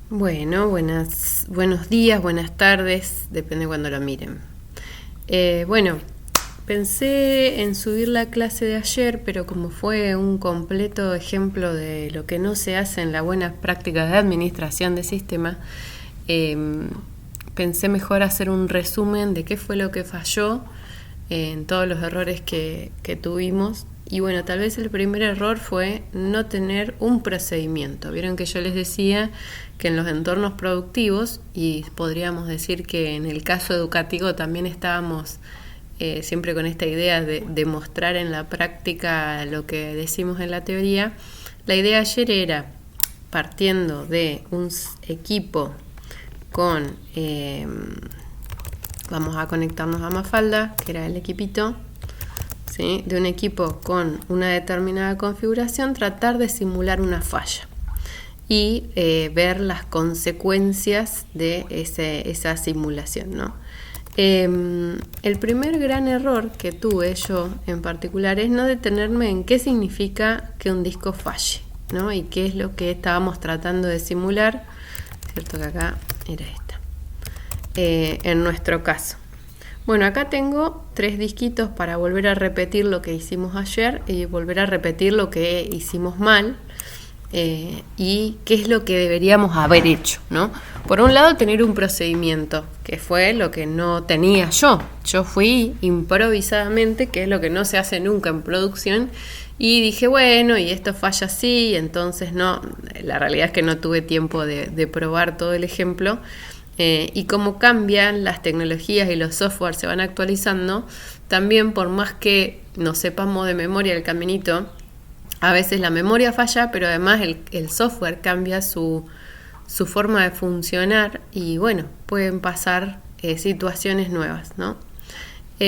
Bueno, buenos días, buenas tardes, depende cuando lo miren. Bueno, pensé en subir la clase de ayer, pero como fue un completo ejemplo de lo que no se hace en las buenas prácticas de administración de sistemas, pensé mejor hacer un resumen de qué fue lo que falló en todos los errores que tuvimos. Y bueno, tal vez el primer error fue no tener un procedimiento. Vieron que yo les decía que en los entornos productivos, y podríamos decir que en el caso educativo también estábamos siempre con esta idea de demostrar en la práctica lo que decimos en la teoría. La idea ayer era, partiendo de un equipo con... vamos a conectarnos a Mafalda, que era el equipito, ¿sí? De un equipo con una determinada configuración, tratar de simular una falla y ver las consecuencias de esa simulación, ¿no? El primer gran error que tuve yo en particular es no detenerme en qué significa que un disco falle, ¿no? Y qué es lo que estábamos tratando de simular, cierto que acá era esta, en nuestro caso. Bueno, acá tengo 3 disquitos para volver a repetir lo que hicimos ayer y volver a repetir lo que hicimos mal y qué es lo que deberíamos haber hecho, ¿no? Por un lado, tener un procedimiento, que fue lo que no tenía yo. Yo fui improvisadamente, que es lo que no se hace nunca en producción, y dije, bueno, y esto falla así, entonces no. La realidad es que no tuve tiempo de probar todo el ejemplo. Y como cambian las tecnologías y los softwares se van actualizando, también por más que no sepamos de memoria el caminito, a veces la memoria falla, pero además el software cambia su forma de funcionar y bueno, pueden pasar situaciones nuevas, ¿no? Y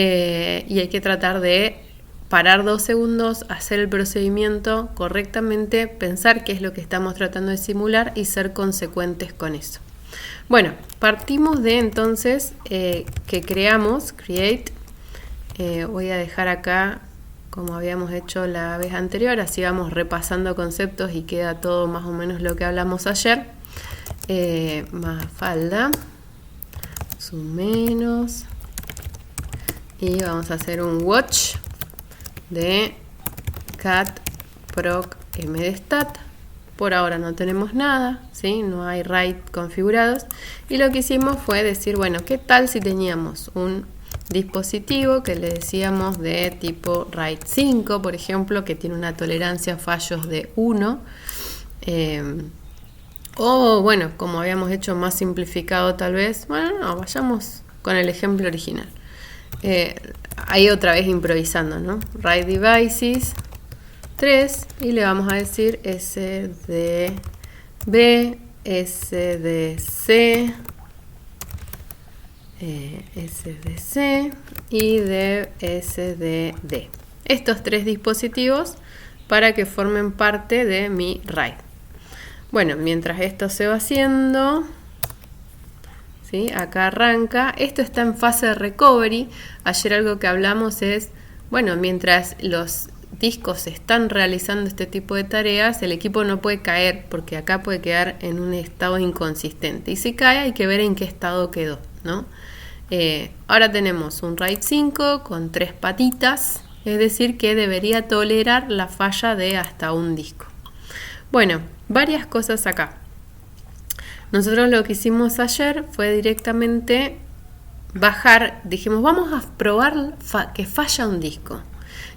hay que tratar de parar 2 segundos, hacer el procedimiento correctamente, pensar qué es lo que estamos tratando de simular y ser consecuentes con eso. Bueno, partimos de entonces que creamos, create, voy a dejar acá como habíamos hecho la vez anterior, así vamos repasando conceptos y queda todo más o menos lo que hablamos ayer. Mafalda, sum menos, y vamos a hacer un watch de cat proc mdstat. Por ahora no tenemos nada, ¿sí? No hay write configurados. Y lo que hicimos fue decir, bueno, ¿qué tal si teníamos un dispositivo que le decíamos de tipo RAID 5, por ejemplo, que tiene una tolerancia a fallos de 1? O bueno, como habíamos hecho más simplificado tal vez, bueno, no, vayamos con el ejemplo original. Ahí otra vez improvisando, ¿no? RAID devices 3 y le vamos a decir SDB, SDC, SDC y de SDD. Estos 3 dispositivos para que formen parte de mi RAID. Bueno, mientras esto se va haciendo, ¿sí? Acá arranca. Esto está en fase de recovery. Ayer algo que hablamos es, bueno, mientras los discos están realizando este tipo de tareas, el equipo no puede caer porque acá puede quedar en un estado inconsistente. Y si cae hay que ver en qué estado quedó, ¿no? Ahora tenemos un RAID 5 con 3 patitas, es decir que debería tolerar la falla de hasta un disco. Bueno, varias cosas acá. Nosotros lo que hicimos ayer fue directamente bajar, dijimos vamos a probar que falla un disco.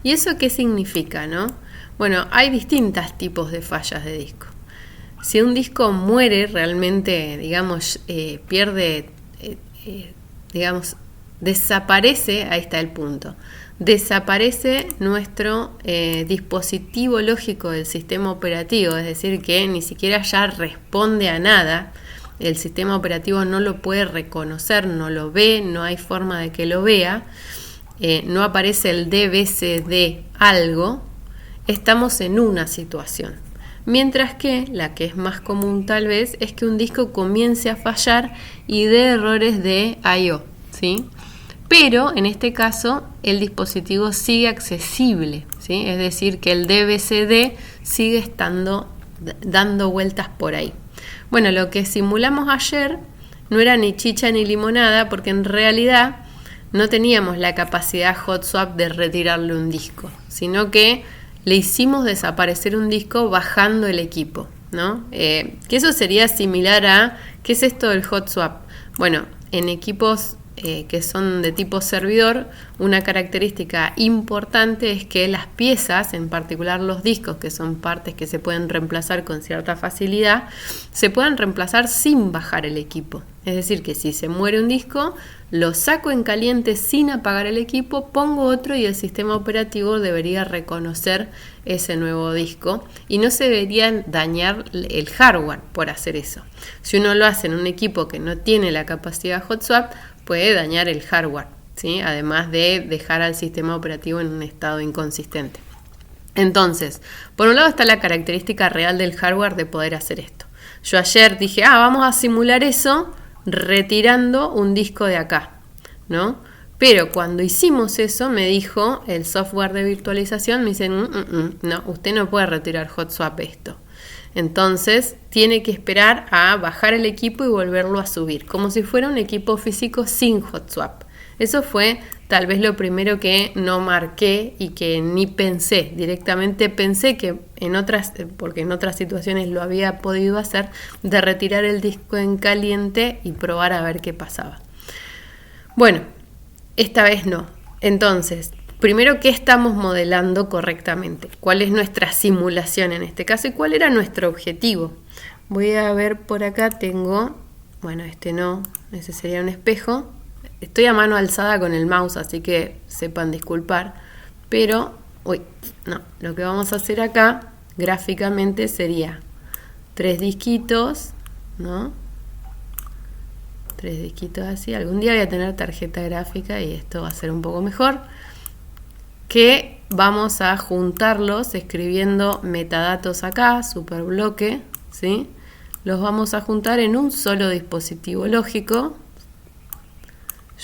¿Y eso qué significa, no? Bueno, hay distintos tipos de fallas de disco. Si un disco muere realmente, digamos, pierde, digamos, desaparece, ahí está el punto, desaparece nuestro dispositivo lógico del sistema operativo, es decir, que ni siquiera ya responde a nada, el sistema operativo no lo puede reconocer, no lo ve, no hay forma de que lo vea, no aparece el DBCD algo, estamos en una situación. Mientras que la que es más común tal vez es que un disco comience a fallar y dé errores de I/O, ¿sí? Pero en este caso el dispositivo sigue accesible, ¿sí? Es decir, que el DBCD sigue estando dando vueltas por ahí. Bueno, lo que simulamos ayer no era ni chicha ni limonada, porque en realidad no teníamos la capacidad hot swap de retirarle un disco, sino que le hicimos desaparecer un disco bajando el equipo, ¿no? Que eso sería similar a, ¿qué es esto del hot swap? Bueno, en equipos que son de tipo servidor, una característica importante es que las piezas, en particular los discos, que son partes que se pueden reemplazar con cierta facilidad, se pueden reemplazar sin bajar el equipo. Es decir, que si se muere un disco, lo saco en caliente sin apagar el equipo, pongo otro y el sistema operativo debería reconocer ese nuevo disco y no se debería dañar el hardware por hacer eso. Si uno lo hace en un equipo que no tiene la capacidad hot swap, puede dañar el hardware, ¿sí? Además de dejar al sistema operativo en un estado inconsistente. Entonces, por un lado está la característica real del hardware de poder hacer esto. Yo ayer dije, vamos a simular eso retirando un disco de acá, ¿no? Pero cuando hicimos eso, me dijo el software de virtualización, me dice, no, usted no puede retirar hot swap esto. Entonces tiene que esperar a bajar el equipo y volverlo a subir, como si fuera un equipo físico sin hot swap. Eso fue tal vez lo primero que no marqué y que ni pensé. Directamente pensé que porque en otras situaciones lo había podido hacer, de retirar el disco en caliente y probar a ver qué pasaba. Bueno, esta vez no. Entonces, primero, ¿qué estamos modelando correctamente? ¿Cuál es nuestra simulación en este caso? ¿Y cuál era nuestro objetivo? Voy a ver por acá, tengo... Bueno, este no, ese sería un espejo. Estoy a mano alzada con el mouse, así que sepan disculpar. Pero, lo que vamos a hacer acá, gráficamente, sería 3 disquitos, ¿no? 3 disquitos así. Algún día voy a tener tarjeta gráfica y esto va a ser un poco mejor. Que vamos a juntarlos escribiendo metadatos acá, superbloque, ¿sí? Los vamos a juntar en un solo dispositivo lógico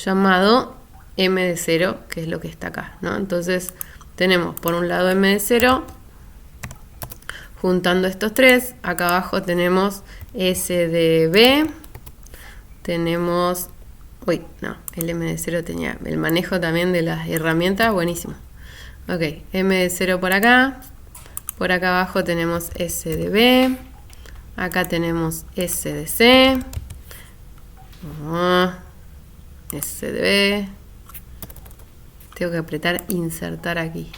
llamado MD0, que es lo que está acá, ¿no? Entonces tenemos por un lado MD0, juntando estos 3, acá abajo tenemos SDB, tenemos, el MD0 tenía el manejo también de las herramientas, buenísimo. Ok, MD0 por acá abajo tenemos SDB, acá tenemos SDC, SDB, tengo que apretar insertar aquí,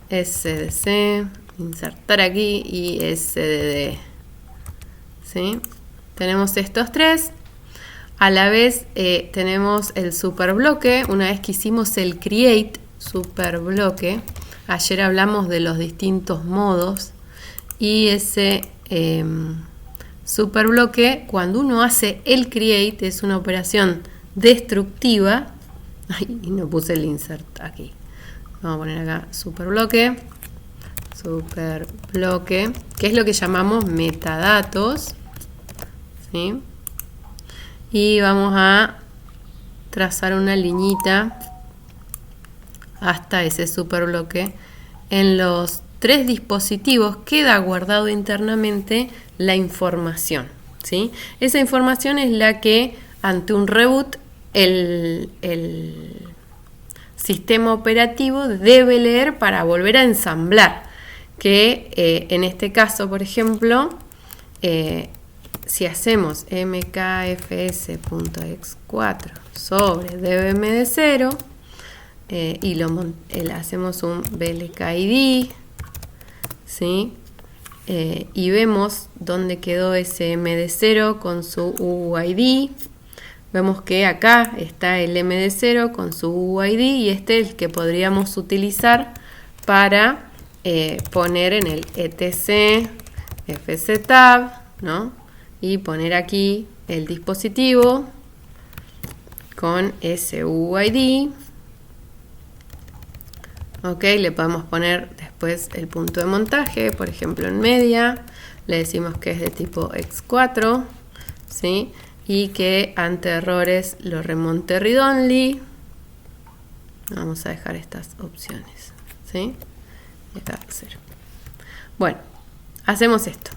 SDC, insertar aquí y SDD, ¿sí? Tenemos estos 3. A la vez tenemos el superbloque. Una vez que hicimos el create superbloque, ayer hablamos de los distintos modos, y ese superbloque, cuando uno hace el create, es una operación destructiva. Y no puse el insert aquí. Vamos a poner acá superbloque, que es lo que llamamos metadatos, ¿sí? Y vamos a trazar una liñita hasta ese superbloque. En los 3 dispositivos queda guardado internamente la información, ¿sí? Esa información es la que ante un reboot el sistema operativo debe leer para volver a ensamblar. Que en este caso, por ejemplo, si hacemos mkfs.ex4 sobre dbmd0 y hacemos un blkid, ¿sí? Y vemos dónde quedó ese md0 con su UUID. Vemos que acá está el md0 con su UUID y este es el que podríamos utilizar para poner en el etc fstab, ¿no? Y poner aquí el dispositivo con ese UUID. Ok, le podemos poner después el punto de montaje, por ejemplo en media, le decimos que es de tipo X4, ¿sí? Y que ante errores lo remonte read-only. Vamos a dejar estas opciones, ¿sí? Y acá 0. Bueno, hacemos esto.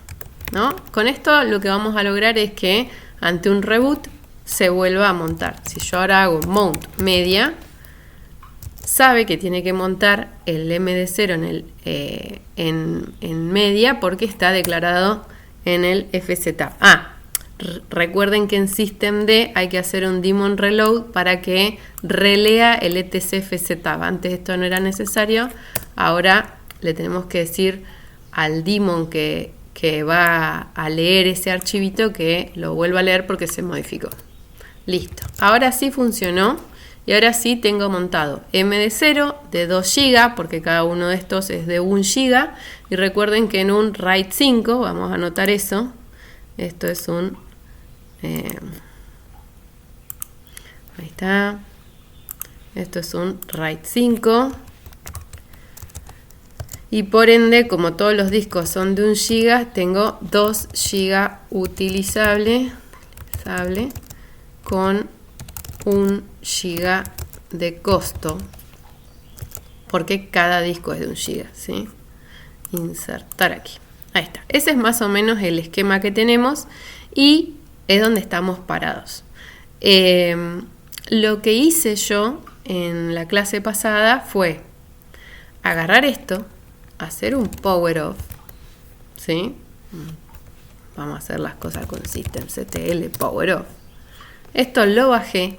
¿no? Con esto lo que vamos a lograr es que ante un reboot se vuelva a montar. Si yo ahora hago mount media, sabe que tiene que montar el MD0 en media porque está declarado en el FZ. Recuerden que en systemd hay que hacer un daemon reload para que relea el etc FZ. Antes esto no era necesario, ahora le tenemos que decir al daemon que va a leer ese archivito que lo vuelva a leer porque se modificó. Listo, ahora sí funcionó y ahora sí tengo montado MD0 de 2 GB porque cada uno de estos es de 1 GB y recuerden que en un RAID 5, vamos a anotar eso, esto es un ahí está, esto es un RAID 5 y por ende, como todos los discos son de 1 GB, tengo 2 GB utilizable con 1 GB de costo, porque cada disco es de 1 GB, ¿sí? Insertar aquí. Ahí está. Ese es más o menos el esquema que tenemos y es donde estamos parados. Lo que hice yo en la clase pasada fue agarrar esto, hacer un power off, ¿sí? Vamos a hacer las cosas con systemctl power off. Esto lo bajé,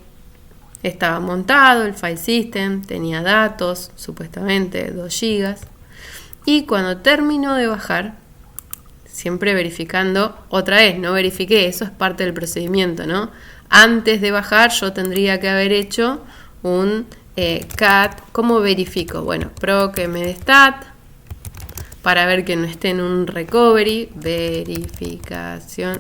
estaba montado el file system, tenía datos, supuestamente 2 GB. Y cuando terminó de bajar, siempre verificando, otra vez, no verifiqué, eso es parte del procedimiento, ¿no? Antes de bajar yo tendría que haber hecho un cat, ¿cómo verifico? Bueno, proc mdstat, para ver que no esté en un recovery, verificación,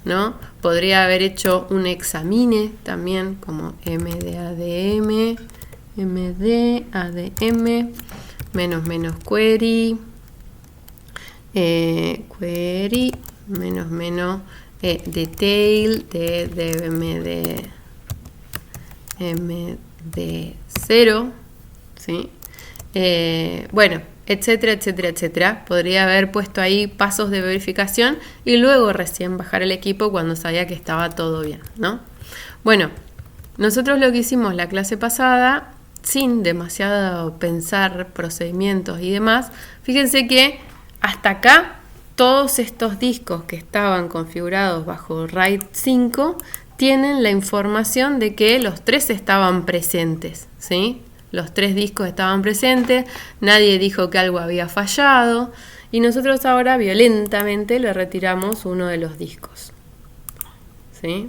¿no? Podría haber hecho un examine también, como mdadm, menos query, query, menos detail de md0, ¿sí? Bueno, etcétera, etcétera, etcétera. Podría haber puesto ahí pasos de verificación y luego recién bajar el equipo cuando sabía que estaba todo bien, ¿no? Bueno, nosotros lo que hicimos la clase pasada, sin demasiado pensar procedimientos y demás, fíjense que hasta acá todos estos discos que estaban configurados bajo RAID 5 tienen la información de que los 3 estaban presentes, ¿sí? Los 3 discos estaban presentes, nadie dijo que algo había fallado y nosotros ahora violentamente le retiramos uno de los discos, ¿sí?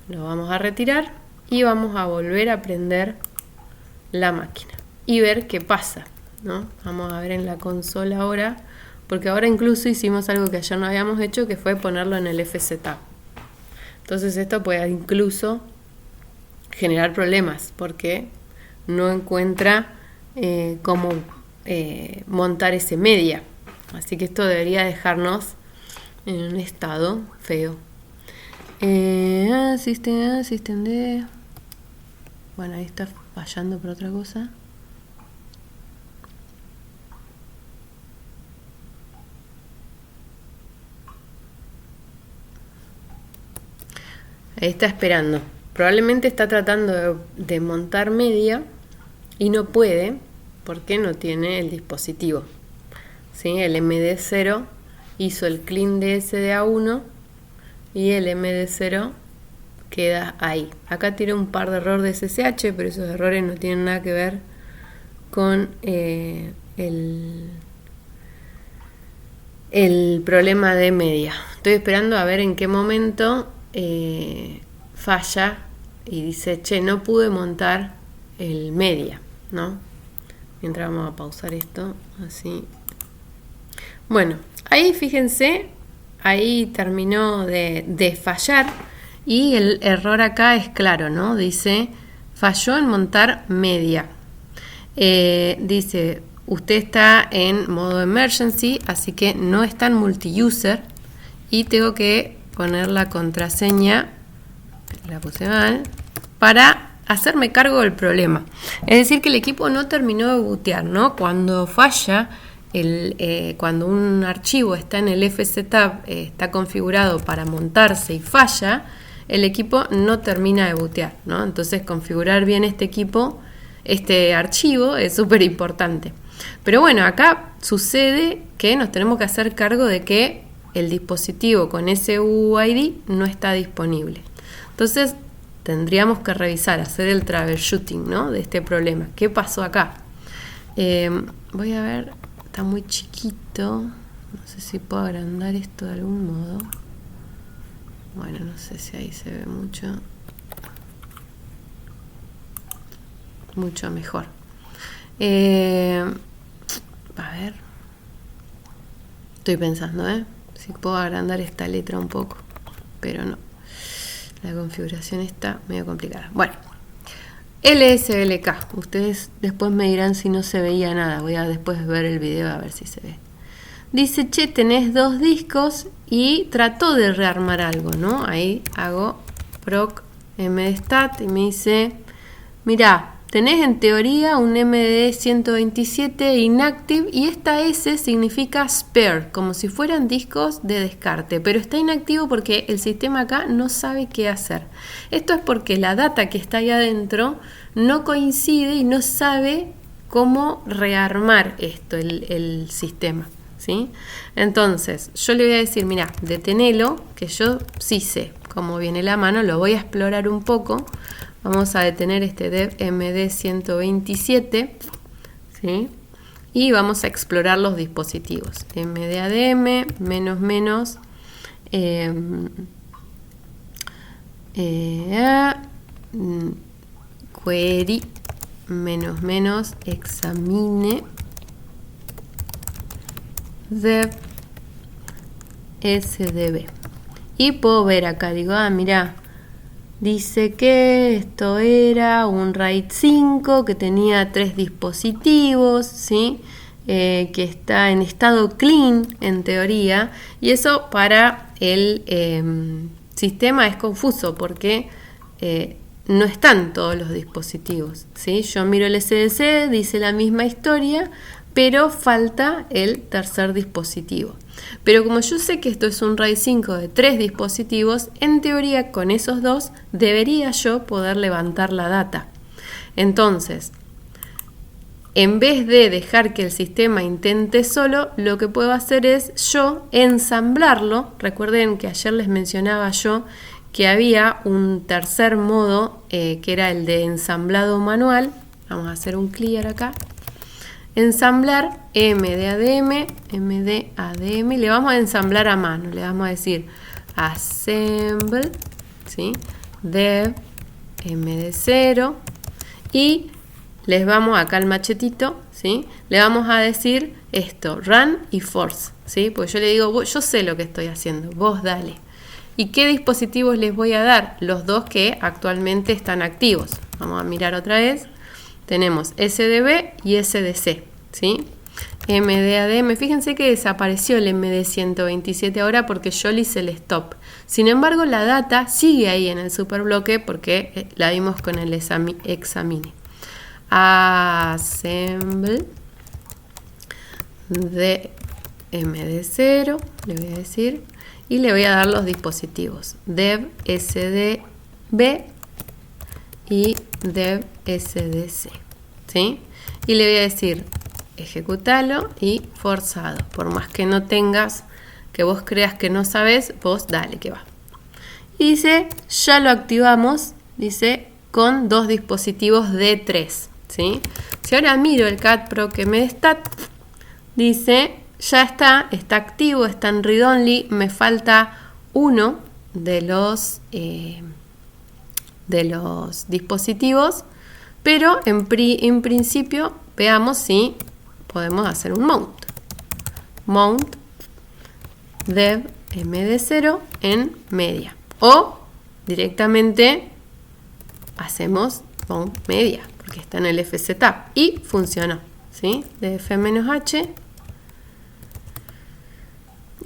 Lo vamos a retirar y vamos a volver a prender la máquina y ver qué pasa, ¿no? Vamos a ver en la consola ahora, porque ahora incluso hicimos algo que ayer no habíamos hecho, que fue ponerlo en el FZ. Entonces esto puede incluso generar problemas porque no encuentra cómo montar ese media. Así que esto debería dejarnos en un estado feo. systemd. Bueno, ahí está fallando por otra cosa. Ahí está esperando. Probablemente está tratando de montar media y no puede porque no tiene el dispositivo, ¿sí? El MD0 hizo el clean DS de A1 y el MD0 queda ahí. Acá tiene un par de errores de SSH, pero esos errores no tienen nada que ver con el problema de media. Estoy esperando a ver en qué momento falla y dice, che, no pude montar el media, ¿no? Mientras vamos a pausar esto, así. Bueno, ahí fíjense, ahí terminó de fallar y el error acá es claro, ¿no? Dice, falló en montar media. Dice, usted está en modo emergency, así que no está en multi-user y tengo que poner la contraseña, la puse mal, para hacerme cargo del problema. Es decir, que el equipo no terminó de bootear, ¿no? Cuando falla cuando un archivo está en el FSTab, está configurado para montarse y falla, el equipo no termina de bootear, ¿no? Entonces configurar bien este archivo es súper importante. Pero bueno, acá sucede que nos tenemos que hacer cargo de que el dispositivo con ese UUID no está disponible. Entonces tendríamos que revisar, hacer el troubleshooting, ¿no? De este problema. ¿Qué pasó acá? Voy a ver, está muy chiquito. No sé si puedo agrandar esto de algún modo. Bueno, no sé si ahí se ve mucho mejor. A ver. Estoy pensando, si puedo agrandar esta letra un poco. Pero no. La configuración está medio complicada. Bueno. LSLK. Ustedes después me dirán si no se veía nada. Voy a después ver el video a ver si se ve. Dice, che, tenés 2 discos y trató de rearmar algo, ¿no? Ahí hago proc mdstat y me dice, mirá, tenés en teoría un MD 127 inactive y esta S significa spare, como si fueran discos de descarte, pero está inactivo porque el sistema acá no sabe qué hacer. Esto es porque la data que está ahí adentro no coincide y no sabe cómo rearmar esto, el sistema. ¿Sí? Entonces, yo le voy a decir, mira, detenelo, que yo sí sé cómo viene la mano, lo voy a explorar un poco. Vamos a detener este dev MD 127, ¿sí? Y vamos a explorar los dispositivos. MDADM, query, examine, dev sdb y puedo ver acá, digo, mira, dice que esto era un RAID 5 que tenía 3 dispositivos, ¿sí? Que está en estado clean en teoría, y eso para el sistema es confuso porque no están todos los dispositivos, ¿sí? Yo miro el SDC, dice la misma historia, pero falta el tercer dispositivo. Pero como yo sé que esto es un RAID 5 de 3 dispositivos, en teoría con esos 2 debería yo poder levantar la data. Entonces, en vez de dejar que el sistema intente solo, lo que puedo hacer es yo ensamblarlo. Recuerden que ayer les mencionaba yo que había un tercer modo que era el de ensamblado manual. Vamos a hacer un clear acá. Ensamblar MDADM, le vamos a ensamblar a mano, le vamos a decir assemble, ¿sí? Dev MD0 y les vamos acá al machetito, ¿sí? Le vamos a decir esto, run y force, ¿sí? Porque yo le digo, yo sé lo que estoy haciendo, vos dale. ¿Y qué dispositivos les voy a dar? Los 2 que actualmente están activos. Vamos a mirar otra vez. Tenemos SDB y SDC, ¿sí? MDADM, fíjense que desapareció el MD 127 ahora porque yo le hice el stop. Sin embargo, la data sigue ahí en el superbloque porque la vimos con el examine. Assemble de MD0, le voy a decir, y le voy a dar los dispositivos dev SDB y dev SDC, ¿sí? Y le voy a decir ejecutalo y forzado, por más que no tengas, que vos creas que no sabes, vos dale que va. Y dice, ya lo activamos, dice, con 2 dispositivos de 3, ¿sí? Si ahora miro el cat proc mdstat, dice, ya está activo, está en read only, me falta uno de los dispositivos, pero en principio veamos si podemos hacer un mount dev md0 en media, o directamente hacemos mount media porque está en el FSTab y funcionó, ¿sí? df-h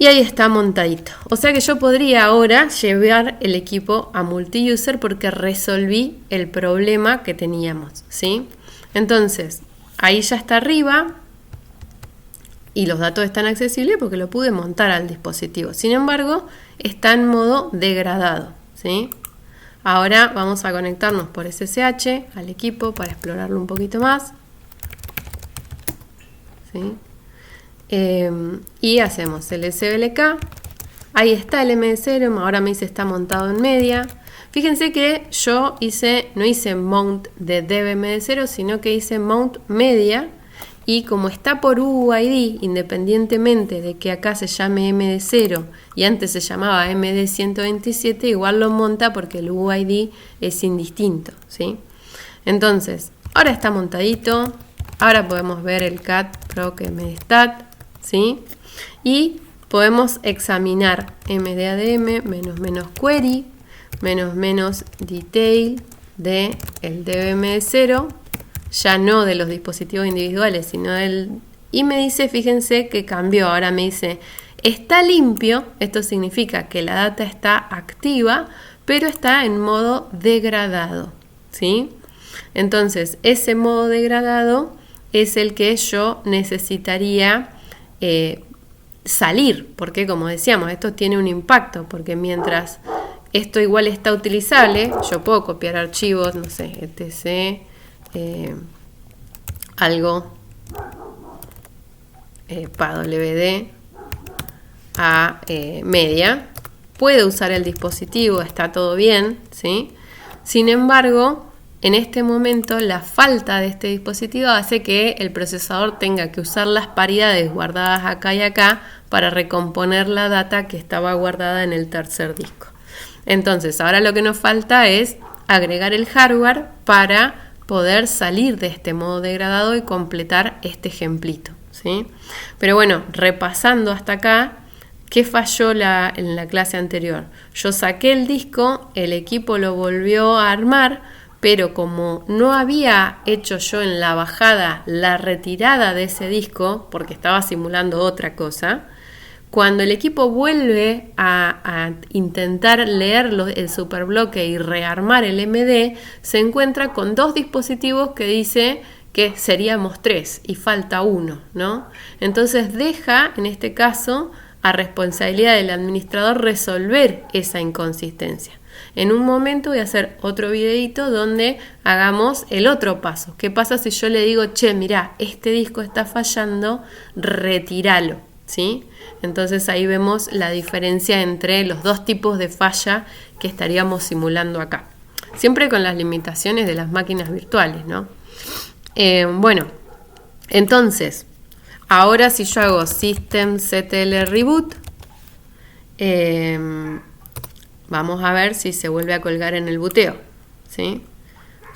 y ahí está montadito. O sea que yo podría ahora llevar el equipo a multi-user porque resolví el problema que teníamos, ¿sí? Entonces, ahí ya está arriba y los datos están accesibles porque lo pude montar al dispositivo. Sin embargo, está en modo degradado, ¿sí? Ahora vamos a conectarnos por SSH al equipo para explorarlo un poquito más, ¿sí? Y hacemos el SBLK. Ahí está el MD0, ahora me dice está montado en media. Fíjense que yo no hice mount de DevMD0, sino que hice mount media. Y como está por UUID, independientemente de que acá se llame MD0 y antes se llamaba MD127, igual lo monta porque el UUID es indistinto, ¿sí? Entonces, ahora está montadito. Ahora podemos ver el cat proc mdstat, ¿sí? Y podemos examinar mdadm --query --detail de el dbmd0, ya no de los dispositivos individuales, sino del... Y me dice, fíjense que cambió, ahora me dice, está limpio, esto significa que la data está activa, pero está en modo degradado, ¿sí? Entonces, ese modo degradado es el que yo necesitaría salir, porque como decíamos, esto tiene un impacto, porque mientras esto igual está utilizable, yo puedo copiar archivos, no sé, etc. Algo PADWD a media, puede usar el dispositivo, está todo bien, ¿sí? Sin embargo, en este momento la falta de este dispositivo hace que el procesador tenga que usar las paridades guardadas acá y acá para recomponer la data que estaba guardada en el tercer disco. Entonces, ahora lo que nos falta es agregar el hardware para poder salir de este modo degradado y completar este ejemplito, ¿sí? Pero bueno, repasando hasta acá, ¿qué falló en la clase anterior? Yo saqué el disco, el equipo lo volvió a armar, pero como no había hecho yo en la bajada la retirada de ese disco, porque estaba simulando otra cosa, cuando el equipo vuelve a intentar leer el superbloque y rearmar el MD, se encuentra con dos dispositivos que dice que seríamos 3 y falta uno, ¿no? Entonces deja, en este caso, a responsabilidad del administrador resolver esa inconsistencia. En un momento voy a hacer otro videito donde hagamos el otro paso. ¿Qué pasa si yo le digo, che, mirá, este disco está fallando, retíralo, ¿sí? Entonces ahí vemos la diferencia entre los dos tipos de falla que estaríamos simulando acá. Siempre con las limitaciones de las máquinas virtuales, ¿no? Bueno, entonces, ahora si yo hago systemctl reboot, vamos a ver si se vuelve a colgar en el buteo, ¿sí?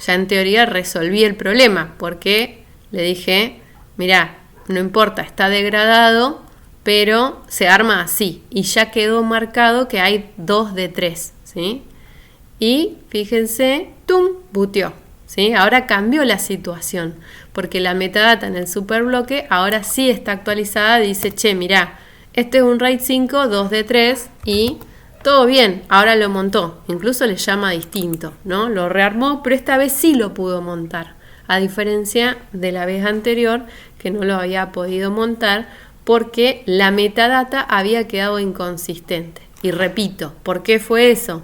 Ya en teoría resolví el problema porque le dije, mirá, no importa, está degradado, pero se arma así y ya quedó marcado que hay 2 de 3, ¿sí? Y fíjense, ¡tum!, buteó, ¿sí? Ahora cambió la situación porque la metadata en el superbloque ahora sí está actualizada, dice, che, mirá, este es un RAID 5, 2 de 3 y todo bien, ahora lo montó, incluso le llama distinto, ¿no? Lo rearmó, pero esta vez sí lo pudo montar, a diferencia de la vez anterior que no lo había podido montar porque la metadata había quedado inconsistente. Y repito, ¿por qué fue eso?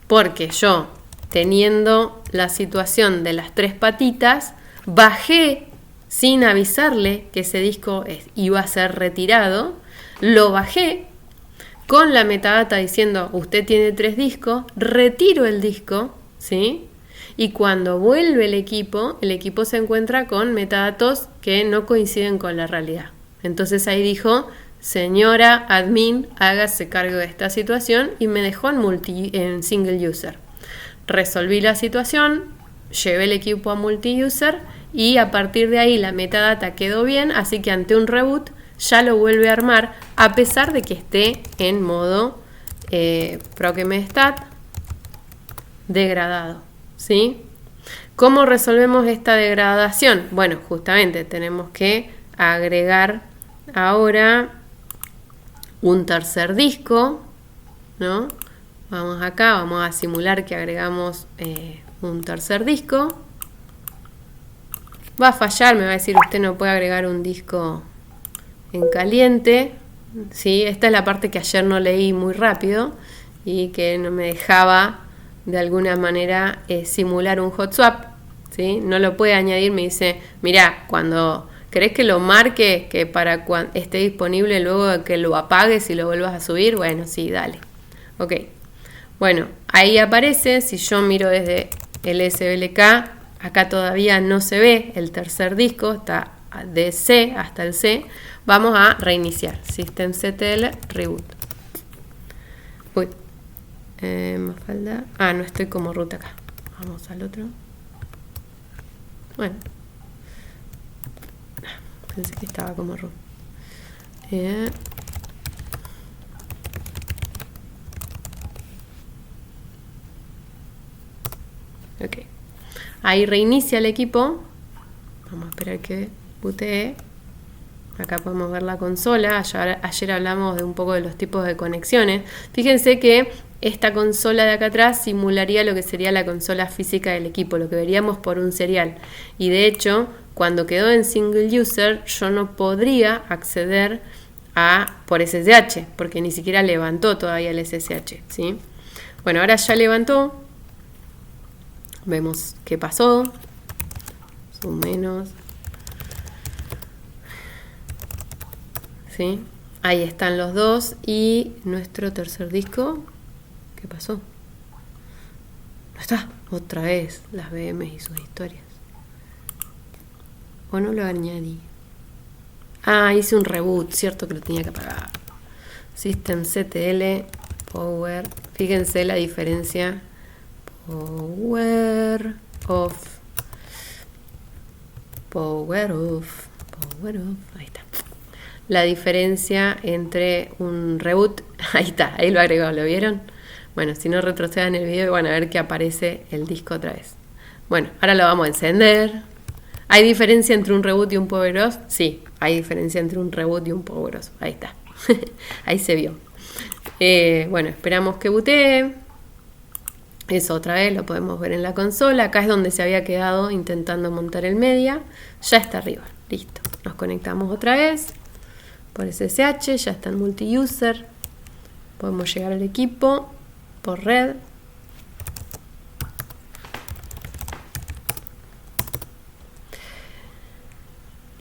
Porque yo, teniendo la situación de las 3 patitas, bajé sin avisarle que ese disco iba a ser retirado, lo bajé con la metadata diciendo, usted tiene 3 discos, retiro el disco, ¿sí? Y cuando vuelve el equipo se encuentra con metadatos que no coinciden con la realidad. Entonces ahí dijo, señora admin, hágase cargo de esta situación y me dejó en single user. Resolví la situación, llevé el equipo a multi-user y a partir de ahí la metadata quedó bien, así que ante un reboot ya lo vuelve a armar a pesar de que esté en modo procmstat degradado, ¿sí? ¿Cómo resolvemos esta degradación? Bueno, justamente tenemos que agregar ahora un tercer disco, ¿no? Vamos acá, vamos a simular que agregamos un tercer disco. Va a fallar, me va a decir usted no puede agregar un disco en caliente, ¿sí? Esta es la parte que ayer no leí muy rápido y que no me dejaba de alguna manera simular un hot swap, ¿sí? No lo puede añadir, me dice, mira, cuando querés que lo marque, que para cuando esté disponible luego de que lo apagues y lo vuelvas a subir, bueno, sí, dale. Ok, bueno, ahí aparece, si yo miro desde el SBLK, acá todavía no se ve el tercer disco, está de C hasta el C. Vamos a reiniciar, systemctl reboot. Uy, me falta, no estoy como root acá. Vamos al otro. Bueno, pensé que estaba como root. Ok, ahí reinicia el equipo. Vamos a esperar que bootee. Acá podemos ver la consola. Ayer hablamos de un poco de los tipos de conexiones. Fíjense que esta consola de acá atrás simularía lo que sería la consola física del equipo, lo que veríamos por un serial. Y de hecho, cuando quedó en single user, yo no podría acceder por SSH, porque ni siquiera levantó todavía el SSH, ¿sí? Bueno, ahora ya levantó. Vemos qué pasó. Son menos. ¿Sí? Ahí están los dos. Y nuestro tercer disco. ¿Qué pasó? No está. Otra vez las VMs y sus historias. ¿O no lo añadí? Hice un reboot. Cierto que lo tenía que apagar. Systemctl power. Fíjense la diferencia. Power off. Ahí está. La diferencia entre un reboot. Ahí está, ahí lo agregó, ¿lo vieron? Bueno, si no retrocedan el video van a ver que aparece el disco otra vez. Bueno, ahora lo vamos a encender. ¿Hay diferencia entre un reboot y un power off? Sí, hay diferencia entre un reboot y un power off. Ahí está. Ahí se vio. Bueno, esperamos que bootee. Eso otra vez lo podemos ver en la consola. Acá es donde se había quedado intentando montar el media. Ya está arriba. Listo. Nos conectamos otra vez por SSH. Ya está en multi-user. Podemos llegar al equipo por red.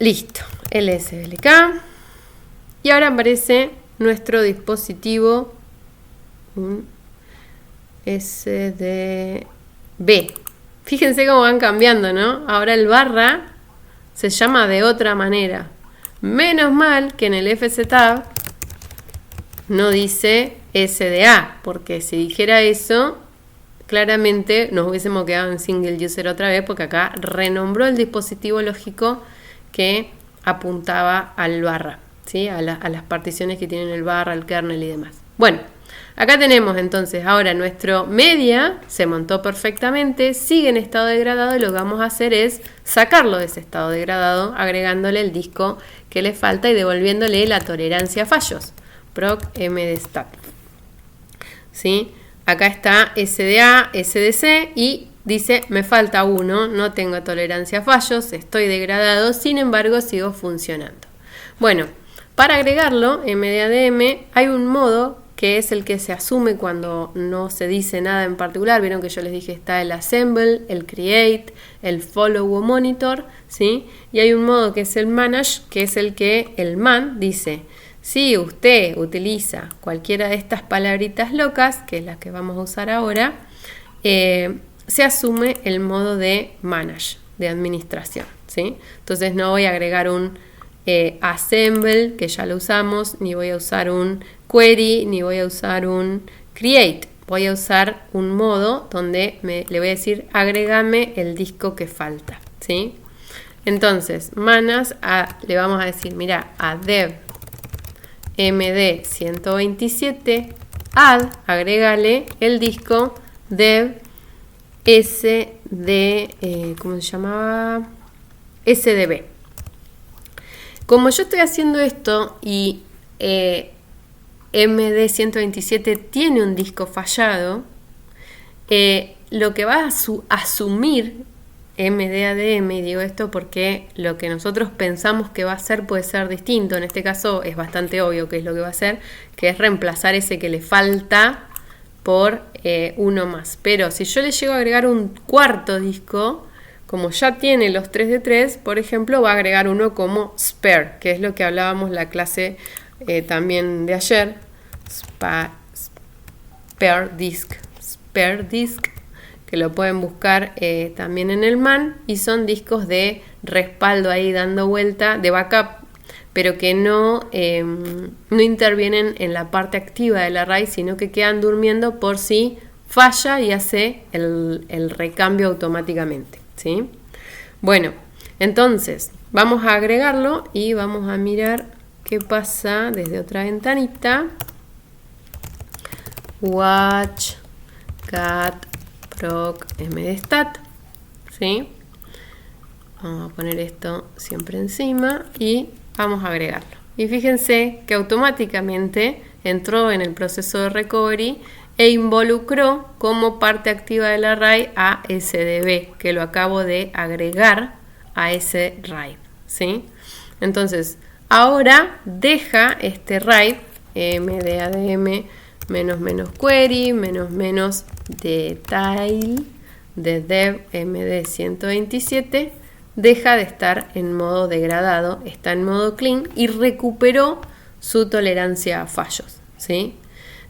Listo. LSBLK. Y ahora aparece nuestro dispositivo. SDB. Fíjense cómo van cambiando, ¿no? Ahora el barra se llama de otra manera. Menos mal que en el FZtab no dice SDA, porque si dijera eso, claramente nos hubiésemos quedado en single user otra vez, porque acá renombró el dispositivo lógico que apuntaba al barra, ¿sí? A las particiones que tienen el barra, el kernel y demás. Bueno, acá tenemos entonces ahora nuestro media, se montó perfectamente, sigue en estado degradado y lo que vamos a hacer es sacarlo de ese estado degradado agregándole el disco que le falta y devolviéndole la tolerancia a fallos, proc mdstat. ¿Sí? Acá está SDA, SDC y dice me falta uno, no tengo tolerancia a fallos, estoy degradado, sin embargo sigo funcionando. Bueno, para agregarlo, MDADM, hay un modo que es el que se asume cuando no se dice nada en particular. Vieron que yo les dije está el assemble, el create, el follow o monitor, ¿sí? Y hay un modo que es el manage, que es el que el man dice, si usted utiliza cualquiera de estas palabritas locas, que es la que vamos a usar ahora, se asume el modo de manage, de administración, ¿sí? Entonces no voy a agregar un assemble, que ya lo usamos, ni voy a usar un query, ni voy a usar un create. Voy a usar un modo donde le voy a decir agrégame el disco que falta, ¿sí? Entonces, manas, le vamos a decir, mira, a dev md 127 add, agrégale el disco dev ¿cómo se llamaba? SDB. Como yo estoy haciendo esto y MD127 tiene un disco fallado, lo que va a asumir MDADM, y digo esto porque lo que nosotros pensamos que va a hacer puede ser distinto. En este caso es bastante obvio qué es lo que va a hacer, que es reemplazar ese que le falta por uno más. Pero si yo le llego a agregar un cuarto disco, como ya tiene los 3 de 3, por ejemplo, va a agregar uno como spare, que es lo que hablábamos la clase también de ayer. Spare disk, que lo pueden buscar también en el MAN, y son discos de respaldo ahí dando vuelta, de backup, pero que no intervienen en la parte activa del array, sino que quedan durmiendo por si falla y hace el recambio automáticamente, ¿sí? Bueno, entonces vamos a agregarlo y vamos a mirar qué pasa desde otra ventanita. Watch cat proc mdstat, ¿sí? Vamos a poner esto siempre encima y vamos a agregarlo. Y fíjense que automáticamente entró en el proceso de recovery e involucró como parte activa del array a SDB, que lo acabo de agregar a ese RAID, ¿sí? Entonces, ahora deja este RAID mdadm --query detail de dev md127, deja de estar en modo degradado, está en modo clean y recuperó su tolerancia a fallos, ¿sí?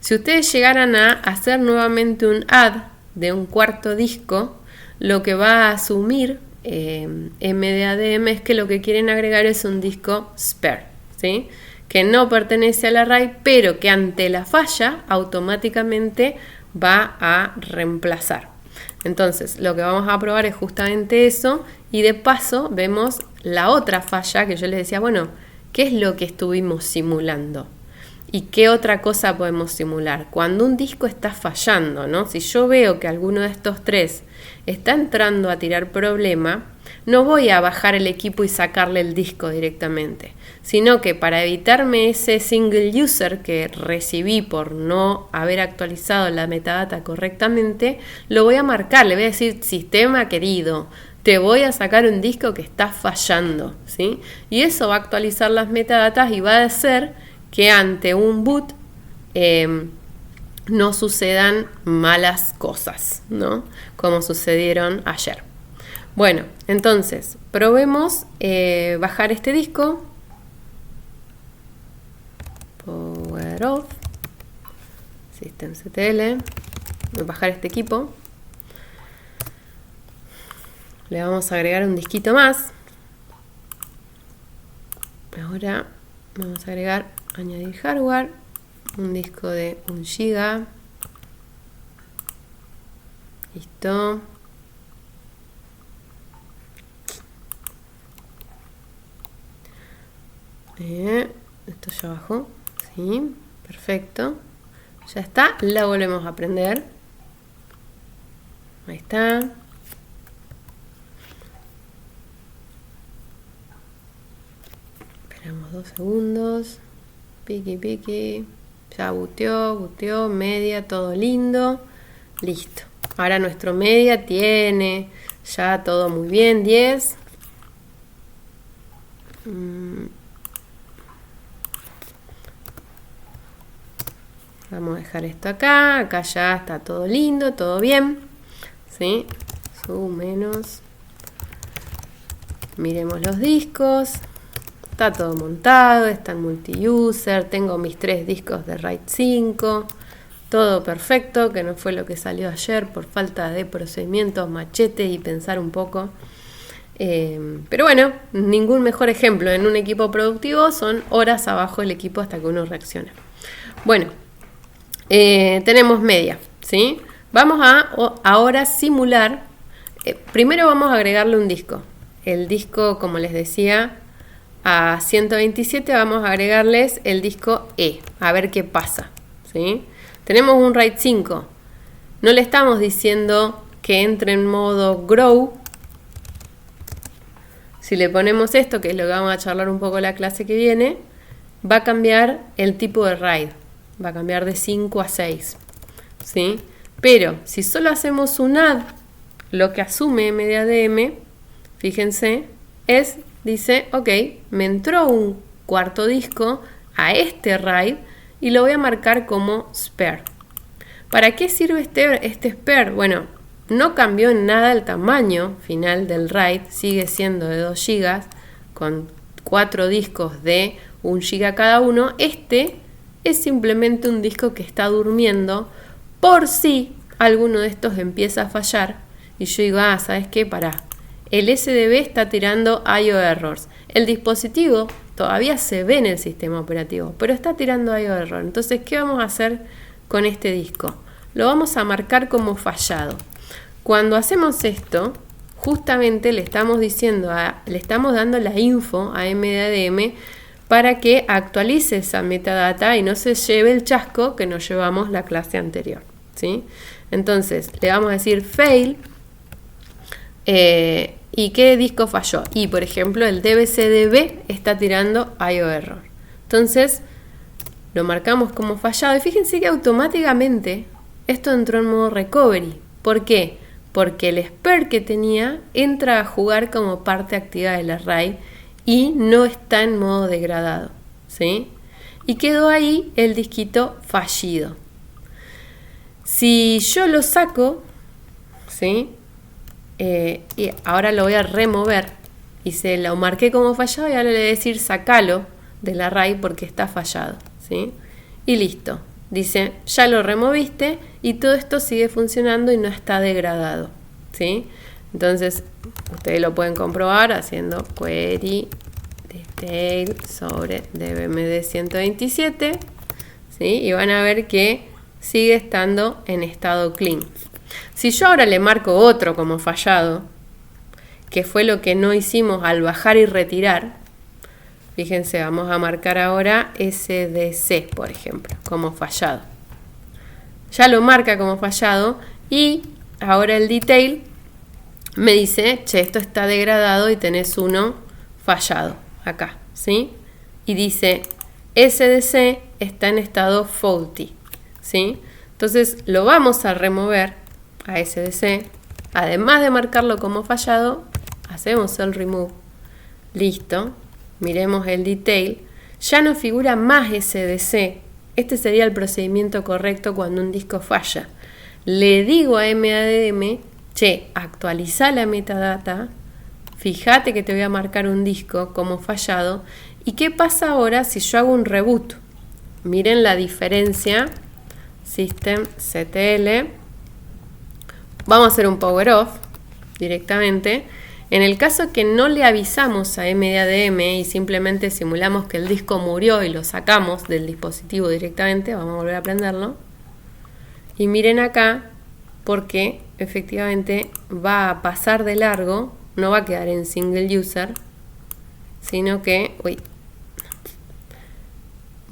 Si ustedes llegaran a hacer nuevamente un add de un cuarto disco, lo que va a asumir MDADM es que lo que quieren agregar es un disco spare, ¿sí? Que no pertenece al array, pero que ante la falla automáticamente va a reemplazar. Entonces, lo que vamos a probar es justamente eso, y de paso vemos la otra falla que yo les decía, bueno, ¿qué es lo que estuvimos simulando? ¿Y qué otra cosa podemos simular? Cuando un disco está fallando, ¿no? Si yo veo que alguno de estos tres está entrando a tirar problema, no voy a bajar el equipo y sacarle el disco directamente, sino que para evitarme ese single user que recibí por no haber actualizado la metadata correctamente, lo voy a marcar, le voy a decir, sistema querido, te voy a sacar un disco que está fallando, ¿sí? Y eso va a actualizar las metadatas y va a hacer que ante un boot no sucedan malas cosas, ¿no? Como sucedieron ayer. Bueno, entonces, probemos bajar este disco. Power off. Systemctl. Bajar este equipo. Le vamos a agregar un disquito más. Ahora vamos a agregar, añadir hardware. Un disco de 1 GB. Listo. Esto ya bajó, sí, perfecto, ya está, la volvemos a prender, ahí está, esperamos 2 segundos, piqui, ya buteó, media, todo lindo, listo, ahora nuestro media tiene ya todo muy bien, 10, vamos a dejar esto acá ya está todo lindo, todo bien, ¿sí? Menos. Miremos los discos, está todo montado, está en multi-user, tengo mis 3 discos de RAID 5, todo perfecto, que no fue lo que salió ayer por falta de procedimientos, machetes y pensar un poco. Pero bueno, ningún mejor ejemplo en un equipo productivo, son horas abajo el equipo hasta que uno reacciona. Bueno, tenemos media, ¿sí? Vamos a ahora simular, primero vamos a agregarle un disco. El disco, como les decía, a 127 vamos a agregarles el disco E, a ver qué pasa, ¿sí? Tenemos un RAID 5, no le estamos diciendo que entre en modo grow. Si le ponemos esto, que es lo que vamos a charlar un poco la clase que viene, va a cambiar el tipo de RAID. Va a cambiar de 5 a 6, ¿sí? Pero si solo hacemos un add lo que asume MDADM, fíjense, dice, ok, me entró un cuarto disco a este RAID y lo voy a marcar como spare. ¿Para qué sirve este spare? Bueno, no cambió en nada el tamaño final del RAID, sigue siendo de 2 GB con 4 discos de 1 GB cada uno. Este es simplemente un disco que está durmiendo por si alguno de estos empieza a fallar y yo digo, ¿sabes qué? Pará, el SDB está tirando I/O errors. El dispositivo todavía se ve en el sistema operativo, pero está tirando I/O error. Entonces, ¿qué vamos a hacer con este disco? Lo vamos a marcar como fallado. Cuando hacemos esto, justamente le estamos dando la info a MDADM para que actualice esa metadata y no se lleve el chasco que nos llevamos la clase anterior, ¿sí? Entonces, le vamos a decir fail. ¿Y qué disco falló? Y por ejemplo el DBCDB está tirando I/O error. Entonces lo marcamos como fallado y fíjense que automáticamente esto entró en modo recovery. ¿Por qué? Porque el spare que tenía entra a jugar como parte activa del array y no está en modo degradado, ¿sí? Y quedó ahí el disquito fallido. Si yo lo saco, ¿sí? Y ahora lo voy a remover y se lo marqué como fallado y ahora le voy a decir sacalo del array porque está fallado, ¿sí? Y listo, dice ya lo removiste y todo esto sigue funcionando y no está degradado, ¿sí? Entonces ustedes lo pueden comprobar haciendo query detail sobre dbmd 127, ¿sí? Y van a ver que sigue estando en estado clean. Si yo ahora le marco otro como fallado, que fue lo que no hicimos al bajar y retirar, fíjense, vamos a marcar ahora SDC, por ejemplo, como fallado. Ya lo marca como fallado y ahora el detail me dice, che, esto está degradado y tenés uno fallado acá, ¿sí? Y dice, SDC está en estado faulty, ¿sí? Entonces lo vamos a remover a SDC, además de marcarlo como fallado, hacemos el remove, listo, miremos el detail, ya no figura más SDC, este sería el procedimiento correcto cuando un disco falla. Le digo a MDADM, che, actualiza la metadata, fíjate que te voy a marcar un disco como fallado, ¿y qué pasa ahora si yo hago un reboot? Miren la diferencia, systemctl, vamos a hacer un power off directamente. En el caso que no le avisamos a MDADM y simplemente simulamos que el disco murió y lo sacamos del dispositivo directamente, vamos a volver a prenderlo. Y miren acá, porque efectivamente va a pasar de largo, no va a quedar en single user, sino que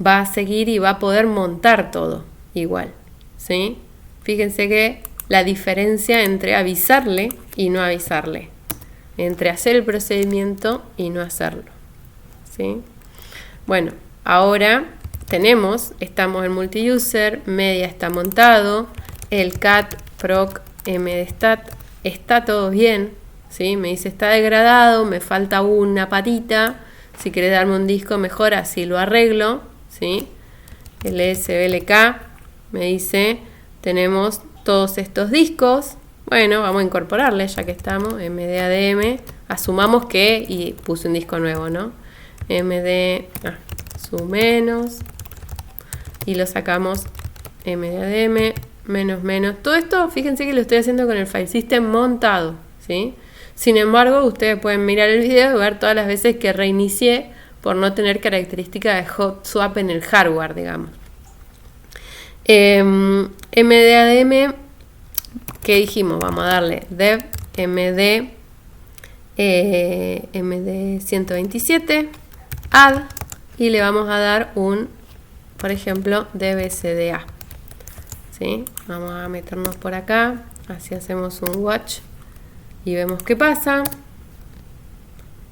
va a seguir y va a poder montar todo igual, ¿sí? Fíjense que la diferencia entre avisarle y no avisarle, entre hacer el procedimiento y no hacerlo, ¿sí? Bueno, ahora estamos en multi-user, media está montado, el cat proc mdstat está todo bien, ¿sí? Me dice está degradado, me falta una patita, si querés darme un disco mejor así lo arreglo, ¿sí? El sblk me dice tenemos todos estos discos. Bueno, vamos a incorporarle ya que estamos, MDADM, asumamos que, y puse un disco nuevo, ¿no? Su menos, y lo sacamos MDADM, menos. Todo esto, fíjense que lo estoy haciendo con el file system montado, ¿sí? Sin embargo, ustedes pueden mirar el video y ver todas las veces que reinicié por no tener característica de hot swap en el hardware, digamos. MDADM, ¿qué dijimos? Vamos a darle dev md 127 add y le vamos a dar por ejemplo, dbcda, ¿sí? Vamos a meternos por acá, así hacemos un watch y vemos qué pasa.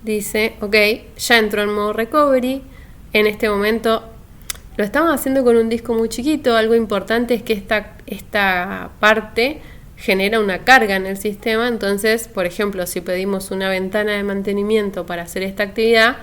Dice, ok, ya entró en modo recovery. En este momento lo estamos haciendo con un disco muy chiquito. Algo importante es que esta parte genera una carga en el sistema. Entonces, por ejemplo, si pedimos una ventana de mantenimiento para hacer esta actividad,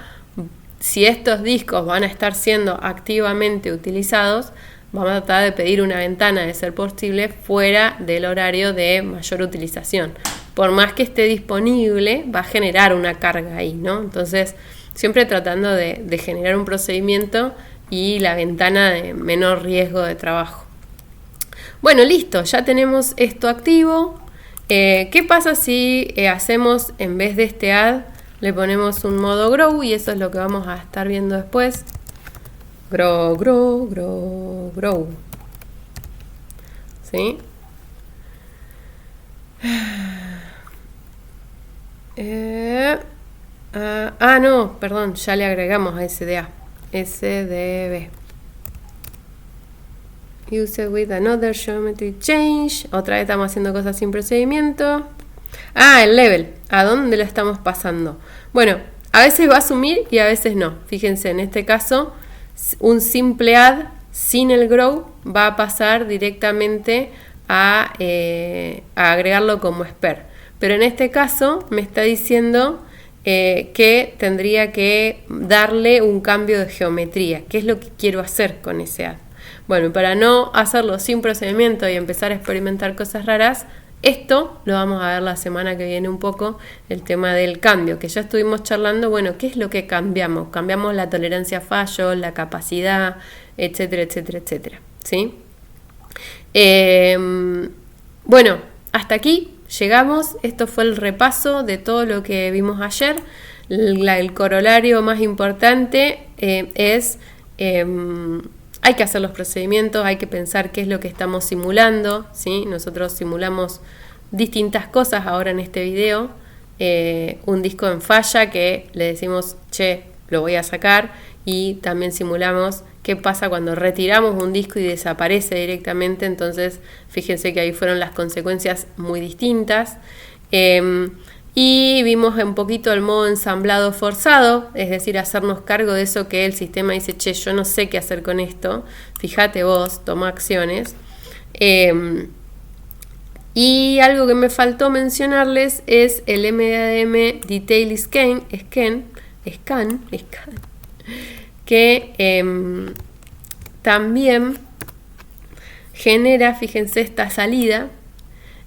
si estos discos van a estar siendo activamente utilizados, vamos a tratar de pedir una ventana, de ser posible, fuera del horario de mayor utilización. Por más que esté disponible, va a generar una carga ahí, ¿no? Entonces, siempre tratando de generar un procedimiento y la ventana de menor riesgo de trabajo. Bueno, listo, ya tenemos esto activo. ¿Qué pasa si hacemos, en vez de este add, le ponemos un modo grow? Y eso es lo que vamos a estar viendo después. Grow, grow, grow, grow. ¿Sí? No, perdón, ya le agregamos a SDA. SDB. Use with another geometry change. Otra vez estamos haciendo cosas sin procedimiento. El level. ¿A dónde lo estamos pasando? Bueno, a veces va a asumir y a veces no. Fíjense, en este caso, un simple add sin el grow va a pasar directamente a agregarlo como spare. Pero en este caso me está diciendo que tendría que darle un cambio de geometría. ¿Qué es lo que quiero hacer con ese add? Bueno, para no hacerlo sin procedimiento y empezar a experimentar cosas raras, esto lo vamos a ver la semana que viene un poco, el tema del cambio, que ya estuvimos charlando. Bueno, ¿qué es lo que cambiamos? Cambiamos la tolerancia a fallos, la capacidad, etcétera, etcétera, etcétera, ¿sí? Bueno, hasta aquí llegamos. Esto fue el repaso de todo lo que vimos ayer. El corolario más importante es... hay que hacer los procedimientos, hay que pensar qué es lo que estamos simulando, ¿sí? Nosotros simulamos distintas cosas ahora en este video. Un disco en falla que le decimos, che, lo voy a sacar, y también simulamos qué pasa cuando retiramos un disco y desaparece directamente. Entonces, fíjense que ahí fueron las consecuencias muy distintas. Y vimos un poquito el modo ensamblado forzado, es decir, hacernos cargo de eso que el sistema dice, che, yo no sé qué hacer con esto, fíjate vos, toma acciones. Y algo que me faltó mencionarles es el MDADM Detail Scan, que también genera, fíjense, esta salida.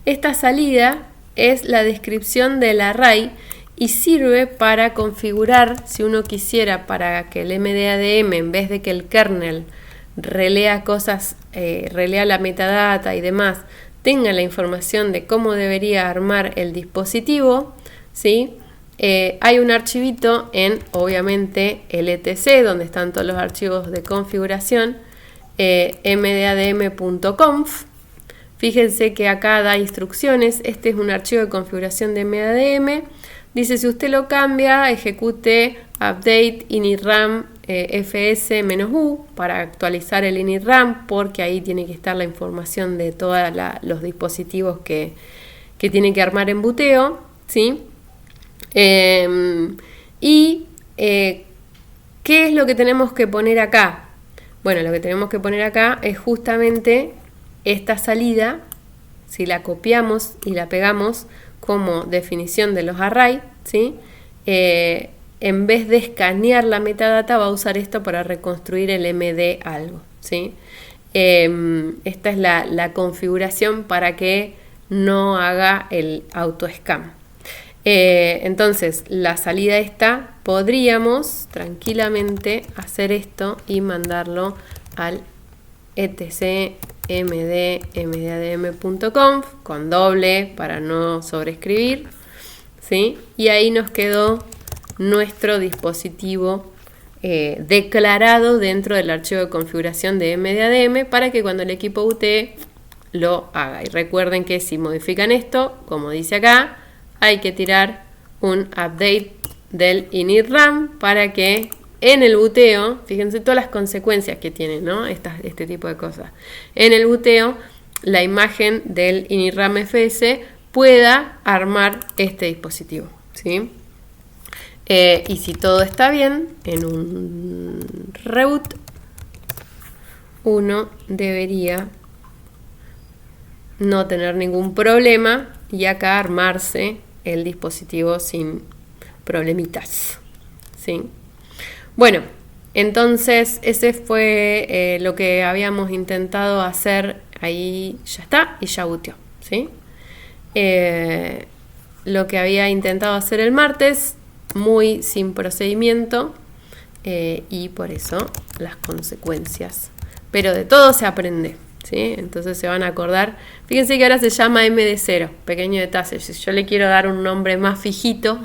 Esta salida es la descripción del array y sirve para configurar, si uno quisiera, para que el MDADM, en vez de que el kernel relea cosas, relea la metadata y demás, tenga la información de cómo debería armar el dispositivo, ¿sí? Hay un archivito en, obviamente, el etc, donde están todos los archivos de configuración, mdadm.conf. Fíjense que acá da instrucciones. Este es un archivo de configuración de MDADM. Dice, si usted lo cambia, ejecute update initram fs-u para actualizar el initram, porque ahí tiene que estar la información de todos los dispositivos que tiene que armar en buteo, ¿sí? ¿Qué es lo que tenemos que poner acá? Bueno, lo que tenemos que poner acá es justamente esta salida. Si la copiamos y la pegamos como definición de los arrays, ¿sí? En vez de escanear la metadata, va a usar esto para reconstruir el MD algo, ¿sí? Esta es la configuración para que no haga el autoscan. Entonces, la salida esta, podríamos tranquilamente hacer esto y mandarlo al etc mdadm.conf con doble para no sobreescribir, ¿sí? Y ahí nos quedó nuestro dispositivo declarado dentro del archivo de configuración de MDADM para que cuando el equipo butee lo haga. Y recuerden que si modifican esto, como dice acá, hay que tirar un update del initram para que en el buteo, fíjense todas las consecuencias que tiene, ¿no? Este tipo de cosas. En el buteo, la imagen del initram fs pueda armar este dispositivo, ¿sí? Y si todo está bien, en un reboot, uno debería no tener ningún problema y acá armarse el dispositivo sin problemitas, ¿sí? Bueno, entonces ese fue lo que habíamos intentado hacer. Ahí ya está y ya booteó, ¿sí? Lo que había intentado hacer el martes, muy sin procedimiento, y por eso las consecuencias. Pero de todo se aprende, ¿sí? Entonces se van a acordar. Fíjense que ahora se llama MD0, pequeño detalle. Si yo le quiero dar un nombre más fijito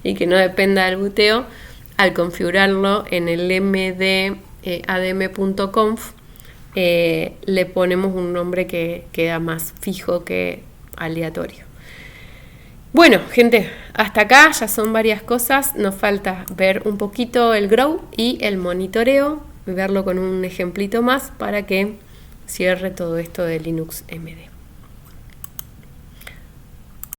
y que no dependa del booteo, al configurarlo en el mdadm.conf, le ponemos un nombre que queda más fijo que aleatorio. Bueno, gente, hasta acá ya son varias cosas. Nos falta ver un poquito el grow y el monitoreo, verlo con un ejemplito más para que cierre todo esto de Linux MD.